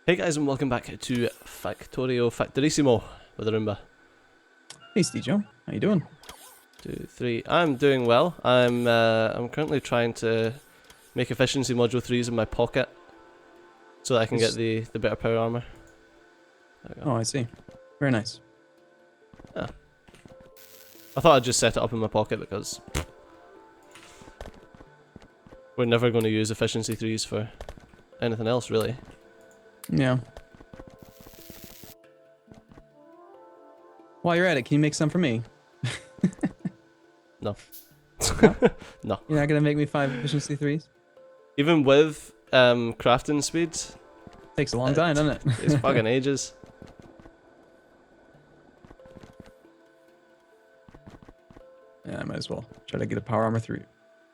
Hey guys, and welcome back to Factorio Factorissimo with Arumba. Hey, Stejo. How you doing? 2, 3. I'm doing well. I'm currently trying to make efficiency module 3s in my pocket so that I can get the better power armor. There we go. Oh, I see. Very nice. Yeah. I thought I'd just set it up in my pocket because we're never going to use efficiency 3s for anything else, really. Yeah. While you're at it, can you make some for me? No. No. You're not gonna make me 5 efficiency 3s? Even with crafting speed, Takes a long time, doesn't it? it's fucking ages. Yeah, I might as well try to get a power armor 3.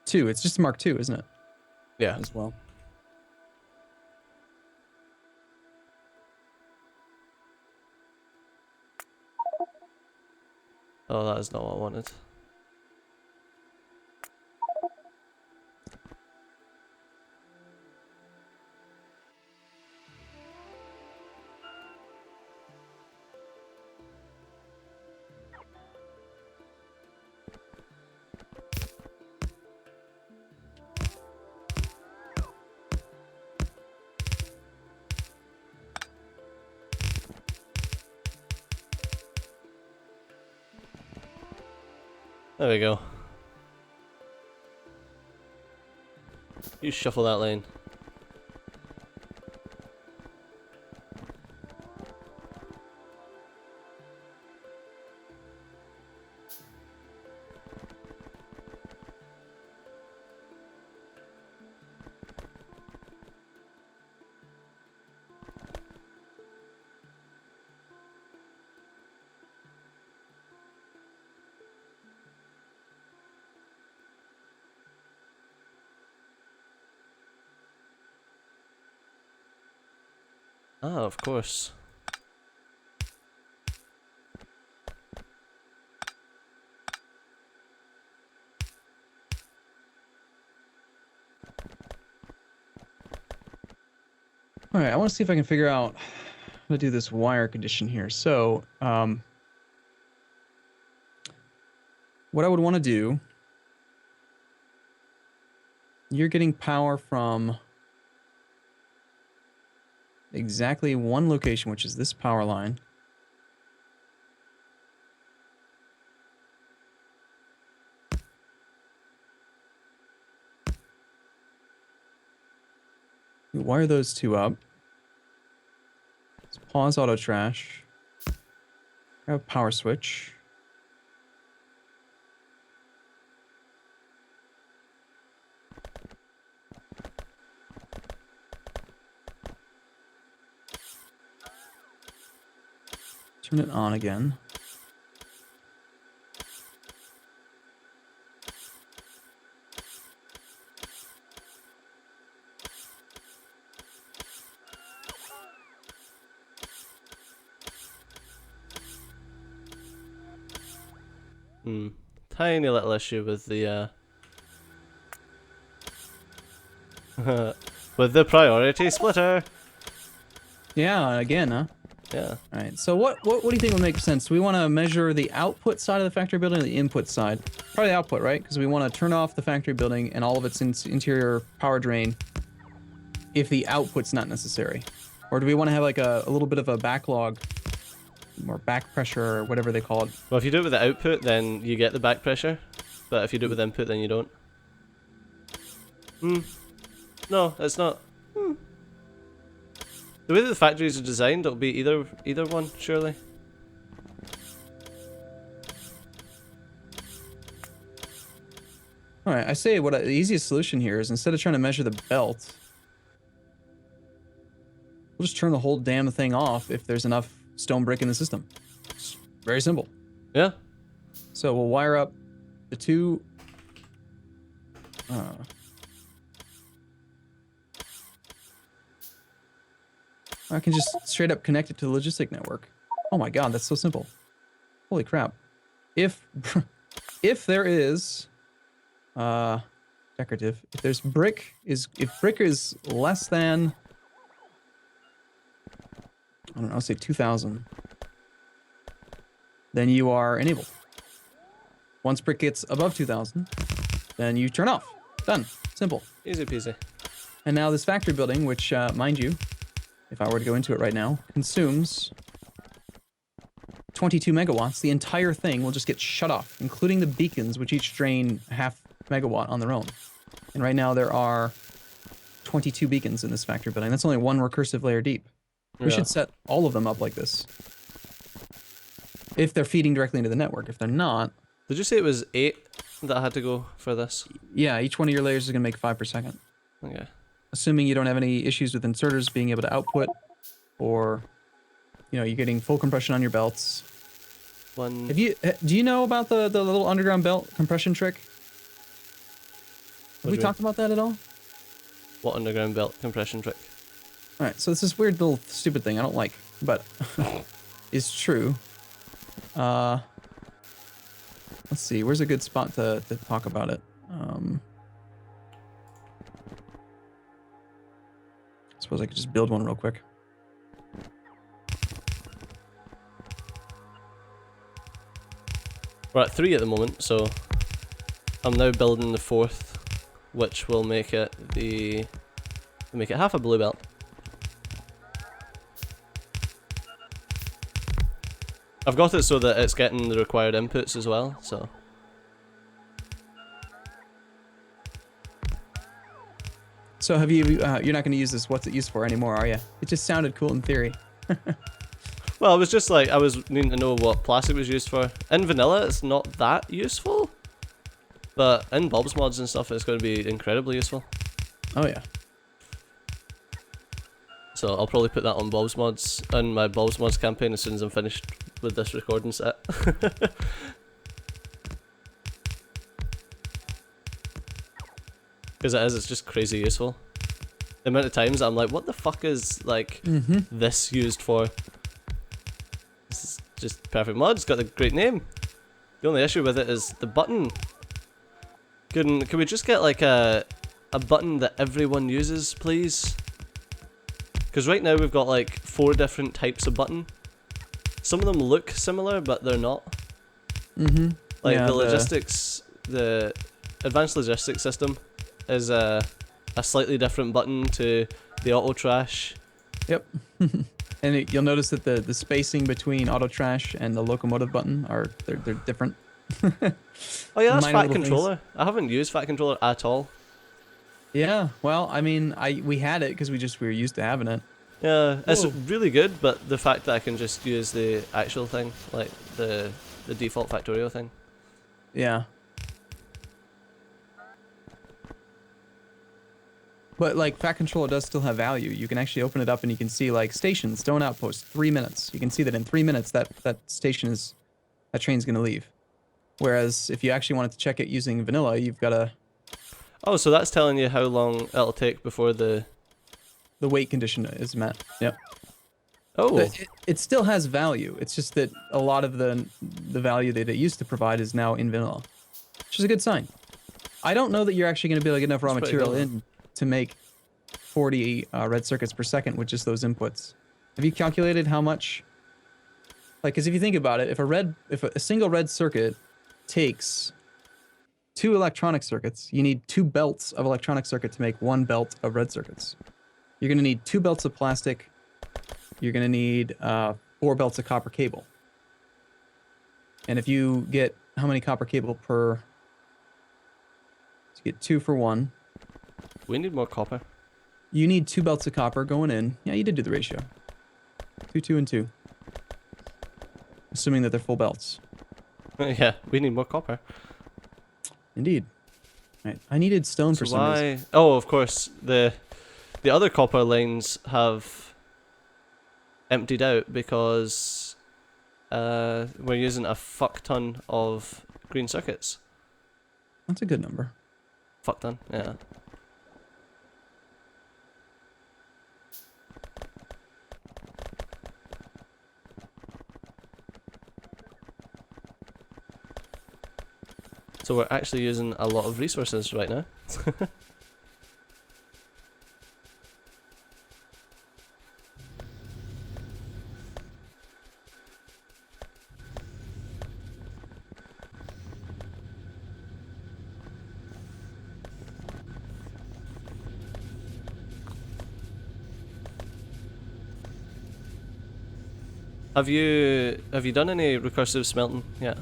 2. It's just a Mark 2, isn't it? Yeah. As well. Oh, that is not what I wanted. There we go. You shuffle that lane. Ah, of course. Alright, I want to see if I can figure out how to do this wire condition here. So, what I would want to do, you're getting power from exactly one location, which is this power line. We wire those two up. Let's pause auto trash. Grab a power switch. Turn it on again. Tiny little issue with the with the priority splitter. Yeah, again, huh? Yeah. All right. So what do you think would make sense? Do we want to measure the output side of the factory building or the input side? Probably the output, right? Because we want to turn off the factory building and all of its interior power drain if the output's not necessary. Or do we want to have like a little bit of a backlog or back pressure or whatever they call it? Well, if you do it with the output, then you get the back pressure. But if you do it with input, then you don't. No, it's not. The way that the factories are designed, it'll be either one, surely. All right. I say the easiest solution here is instead of trying to measure the belt, we'll just turn the whole damn thing off if there's enough stone brick in the system. It's very simple. Yeah. So we'll wire up the two. I can just straight up connect it to the logistic network. Oh my god, that's so simple. Holy crap. If there is decorative, if brick is less than I don't know, say 2000. Then you are enabled. Once brick gets above 2000, then you turn off. Done. Simple. Easy peasy. And now this factory building, which, mind you, if I were to go into it right now, consumes 22 megawatts. The entire thing will just get shut off, including the beacons, which each drain half megawatt on their own. And right now there are 22 beacons in this factory building. That's only one recursive layer deep. We should set all of them up like this. If they're feeding directly into the network. If they're not... Did you say it was 8 that had to go for this? Yeah, each one of your layers is going to make 5 per second. Okay. Assuming you don't have any issues with inserters being able to output, or, you know, you're getting full compression on your belts. Do you know about the little underground belt compression trick? Have we talked about that at all? What underground belt compression trick? Alright, so it's this weird little stupid thing I don't like, but is true. Let's see, where's a good spot to talk about it? I suppose I could just build one real quick. We're at 3 at the moment, so I'm now building the 4th, which will make it half a blue belt. I've got it so that it's getting the required inputs as well, so. So have you, you're not going to use this what's it used for anymore, are you? It just sounded cool in theory. Well, I was just like, I was needing to know what plastic was used for. In vanilla, it's not that useful, but in Bob's mods and stuff, it's going to be incredibly useful. Oh yeah. So I'll probably put that on Bob's mods, on my Bob's mods campaign as soon as I'm finished with this recording set. Because it's just crazy useful. The amount of times I'm like, what the fuck is like this used for? This is just perfect mod, it's got a great name. The only issue with it is the button. Can we just get like a button that everyone uses, please? Because right now we've got like 4 different types of button. Some of them look similar, but they're not. Like yeah, the logistics, the advanced logistics system is a slightly different button to the auto trash. Yep. And you'll notice that the spacing between auto trash and the locomotive button they're different. Oh yeah, that's Fat Controller. I haven't used Fat Controller at all. Yeah, well, I mean, we had it because we were used to having it. Yeah, it's really good, but the fact that I can just use the actual thing, like the default Factorio thing. Yeah. But like Fat Controller does still have value. You can actually open it up and you can see like stations, stone outpost, 3 minutes. You can see that in 3 minutes that train's gonna leave. Whereas if you actually wanted to check it using vanilla, you've got to... Oh, so that's telling you how long it'll take before the wait condition is met. Yep. Oh. It still has value. It's just that a lot of the value that it used to provide is now in vanilla, which is a good sign. I don't know that you're actually going to be able to get enough raw material in to make 40 red circuits per second with just those inputs. Have you calculated how much? Like, because if you think about it, if a single red circuit takes 2 electronic circuits, you need 2 belts of electronic circuit to make 1 belt of red circuits. You're going to need 2 belts of plastic. You're going to need 4 belts of copper cable. And if you get how many copper cable per... So you get 2 for 1. We need more copper. You need 2 belts of copper going in. Yeah, you did do the ratio. 2, 2, and 2. Assuming that they're full belts. Yeah, we need more copper. Indeed. Right. I needed stone for some reason. Oh, of course. The other copper lines have emptied out because we're using a fuck ton of green circuits. That's a good number. Fuck ton, yeah. So we're actually using a lot of resources right now. Have you done any recursive smelting yet?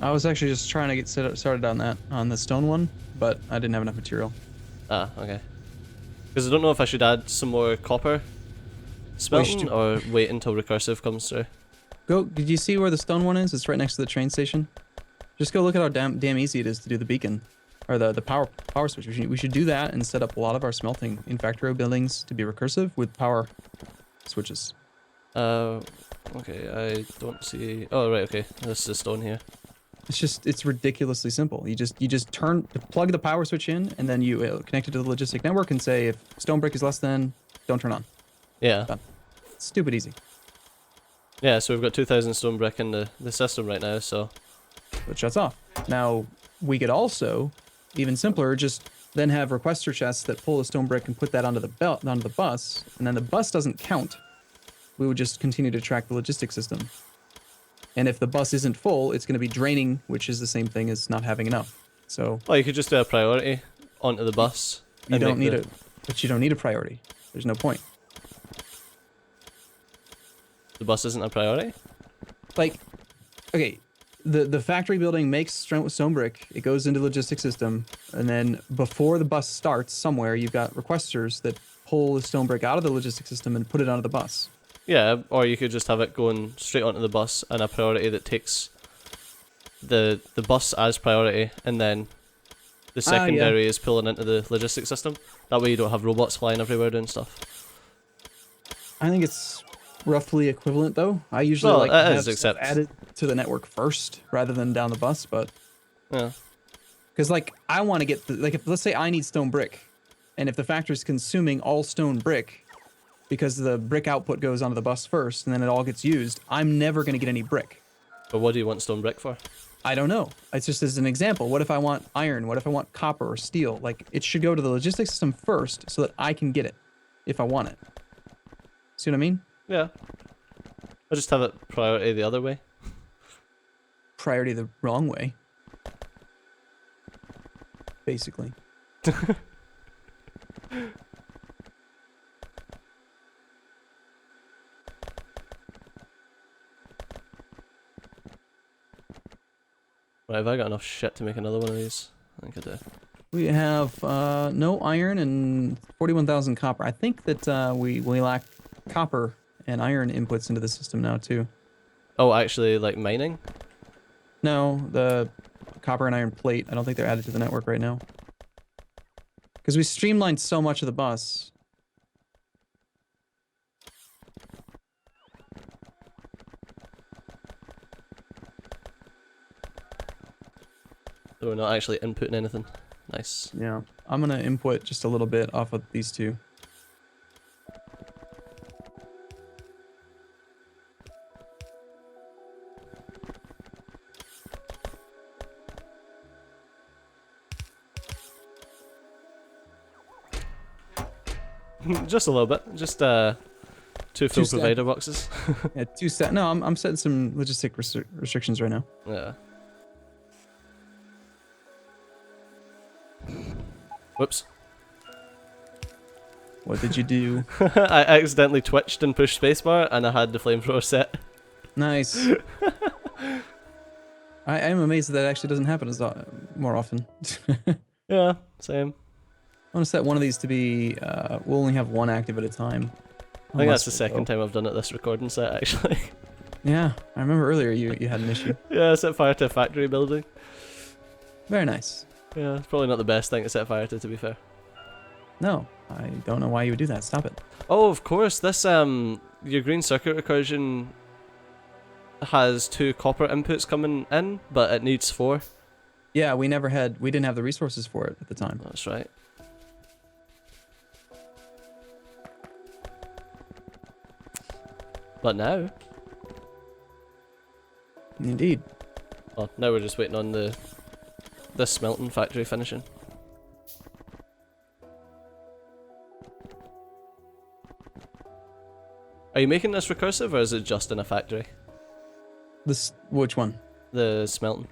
I was actually just trying to get started on that, on the stone one, but I didn't have enough material. Ah, okay. Because I don't know if I should add some more copper smelting or wait until recursive comes through. Did you see where the stone one is? It's right next to the train station. Just go look at how damn easy it is to do the beacon. Or the power switch. We should do that and set up a lot of our smelting in Factorio buildings to be recursive with power switches. Okay, I don't see... Oh, right, okay. This is stone here. It's ridiculously simple. You just plug the power switch in, and then you connect it to the logistic network and say if stone brick is less than, don't turn on. Yeah. Done. Stupid easy. Yeah, so we've got 2,000 stone brick in the system right now, so... It shuts off. Now, we could also, even simpler, just then have requester chests that pull the stone brick and put that onto the bus, and then the bus doesn't count. We would just continue to track the logistics system. And if the bus isn't full, it's going to be draining, which is the same thing as not having enough. So... Well, you could just do a priority onto the bus. But you don't need a priority. There's no point. The bus isn't a priority? Like, okay, the factory building makes stone brick, it goes into the logistics system, and then before the bus starts somewhere, you've got requesters that pull the stone brick out of the logistics system and put it onto the bus. Yeah, or you could just have it going straight onto the bus and a priority that takes the bus as priority, and then the secondary is pulling into the logistics system. That way you don't have robots flying everywhere doing stuff. I think it's roughly equivalent though. I usually like to have stuff added to the network first rather than down the bus, but yeah, because like I want to get if let's say I need stone brick, and if the factory's consuming all stone brick because the brick output goes onto the bus first and then it all gets used, I'm never going to get any brick. But what do you want stone brick for? I don't know. It's just as an example. What if I want iron? What if I want copper or steel? Like, it should go to the logistics system first so that I can get it if I want it. See what I mean? Yeah. I'll just have it priority the other way. Priority the wrong way. Basically. Right, have I got enough shit to make another one of these? I think I do. We have no iron and 41,000 copper. I think that we lack copper and iron inputs into the system now too. Oh, actually, like mining? No, the copper and iron plate. I don't think they're added to the network right now. Because we streamlined so much of the bus. So we're not actually inputting anything. Nice. Yeah. I'm going to input just a little bit off of these two. Just a little bit. Just two full provider boxes. Yeah, no, I'm setting some logistic restrictions right now. Yeah. Whoops. What did you do? I accidentally twitched and pushed spacebar and I had the flamethrower set. Nice. I am amazed that actually doesn't happen more often. Yeah, same. I want to set one of these to be, we'll only have one active at a time. I think that's the second time I've done it this recording set, actually. Yeah, I remember earlier you had an issue. Yeah, I set fire to a factory building. Very nice. Yeah, it's probably not the best thing to set fire to be fair. No, I don't know why you would do that. Stop it. Oh, of course, this, your green circuit recursion has 2 copper inputs coming in, but it needs 4. Yeah, we didn't have the resources for it at the time. That's right. But now... Indeed. Well, now we're just waiting on this smelting factory finishing. Are you making this recursive or is it just in a factory? Which one? The smelting.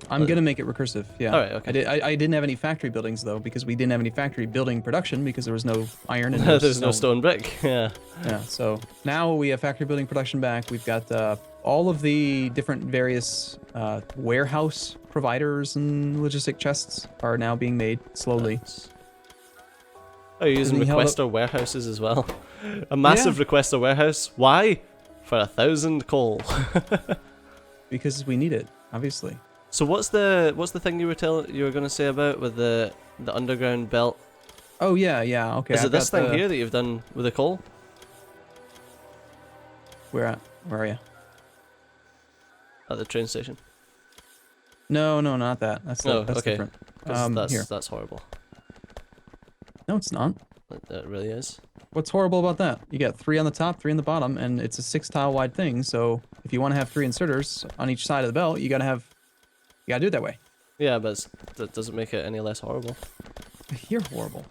I'm gonna make it recursive. Yeah. All right. Okay. I didn't have any factory buildings though because we didn't have any factory building production because there was no iron and There's no stone brick. Yeah. Yeah. So now we have factory building production back. We've got all of the different various warehouse providers and logistic chests are now being made slowly. Nice. Oh, you're using requester warehouses as well. A massive requester warehouse. Why? For 1,000 coal. Because we need it, obviously. So what's the thing you were gonna say about with the underground belt? Oh yeah, okay. Is it this thing here that you've done with the coal? Where at? Where are you? At the train station. No, not that. That's okay. different. Here. That's horrible. No, it's not. It really is. What's horrible about that? You got 3 on the top, 3 on the bottom, and it's a 6 tile wide thing. So if you want to have 3 inserters on each side of the belt, you gotta do it that way. Yeah, but that doesn't make it any less horrible. You're horrible.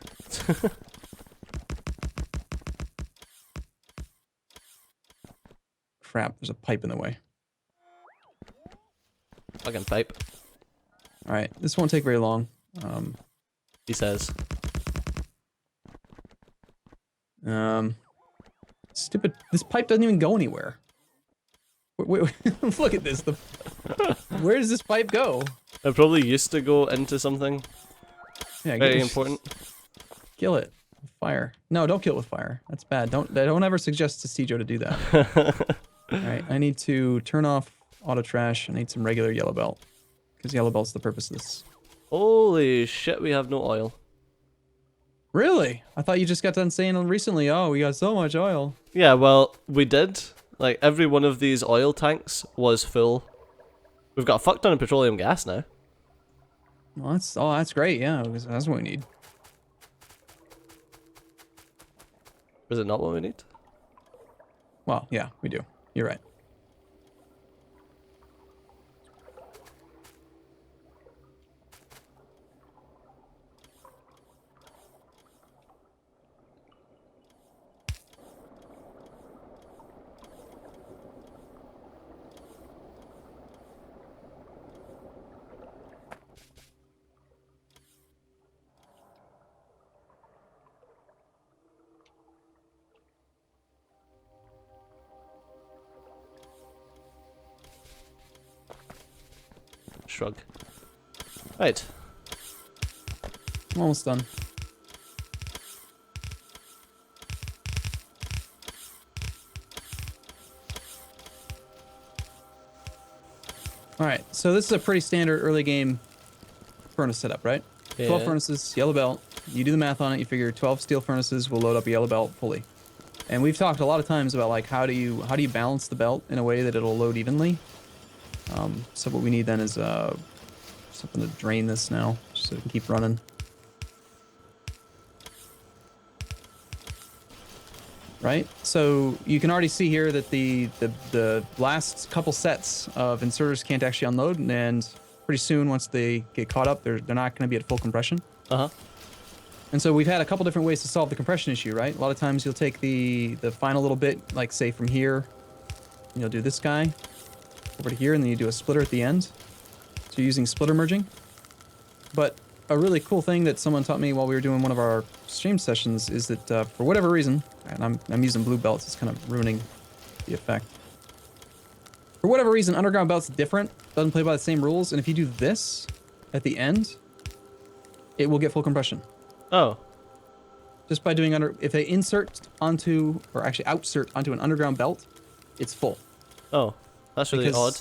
Crap, there's a pipe in the way. Fucking pipe. Alright, this won't take very long. He says. Stupid. This pipe doesn't even go anywhere. Wait, look at this. Where does this pipe go? It probably used to go into something Yeah, very important. Kill it with fire. No, don't kill it with fire. That's bad. Don't ever suggest to Stejo to do that. Alright, I need to turn off auto trash. I need some regular yellow belt. Because yellow belt's the purpose of this. Holy shit, we have no oil. Really? I thought you just got done saying recently, oh, we got so much oil. Yeah, well, we did. Like, every one of these oil tanks was full. We've got a fuck ton of petroleum gas now. Well, that's great, yeah, because that's what we need. Is it not what we need? Well, yeah, we do. You're right. Shrug. Right. I'm almost done. Alright, so this is a pretty standard early game furnace setup, right? Yeah. 12 furnaces, yellow belt. You do the math on it, you figure 12 steel furnaces will load up a yellow belt fully. And we've talked a lot of times about like how do you balance the belt in a way that it'll load evenly. So what we need then is something to drain this now, just so we can keep running. Right? So you can already see here that the last couple sets of inserters can't actually unload, and pretty soon once they get caught up, they're not going to be at full compression. Uh-huh. And so we've had a couple different ways to solve the compression issue, right? A lot of times you'll take the final little bit, like say from here, and you'll do this guy over to here, and then you do a splitter at the end. So you're using splitter merging. But a really cool thing that someone taught me while we were doing one of our stream sessions is that for whatever reason, and I'm using blue belts, it's kind of ruining the effect. For whatever reason, underground belt's different, doesn't play by the same rules, and if you do this at the end, it will get full compression. Oh. Just by doing if they insert onto, or actually outsert onto an underground belt, it's full. Oh, that's really odd.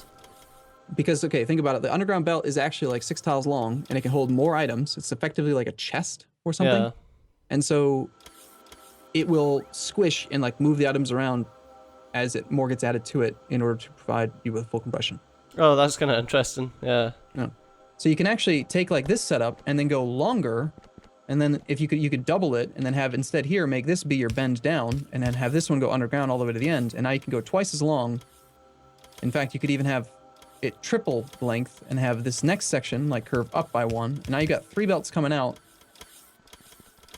Because, okay, think about it. The underground belt is actually like 6 tiles long, and it can hold more items. It's effectively like a chest or something. Yeah. And so it will squish and like move the items around as more gets added to it in order to provide you with full compression. Oh, that's kind of interesting. Yeah. Yeah. So you can actually take like this setup and then go longer, and then if you could double it and then have instead here make this be your bend down, and then have this one go underground all the way to the end, and now you can go twice as long. In fact, you could even have it triple length and have this next section like curve up by 1, and now you got 3 belts coming out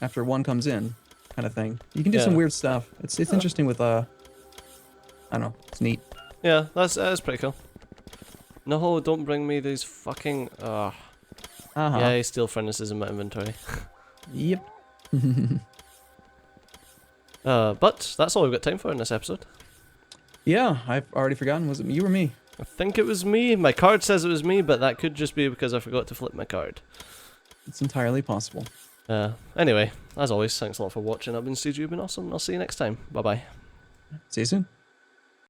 after 1 comes in, kind of thing. You can do some weird stuff. It's interesting with I don't know, it's neat. Yeah, that's pretty cool. No, don't bring me these fucking... Yeah, steel furnaces in my inventory. Yep. But that's all we've got time for in this episode. Yeah, I've already forgotten. Was it you or me? I think it was me. My card says it was me, but that could just be because I forgot to flip my card. It's entirely possible. Anyway, as always, thanks a lot for watching. I've been Steve, you've been awesome, and I'll see you next time. Bye-bye. See you soon.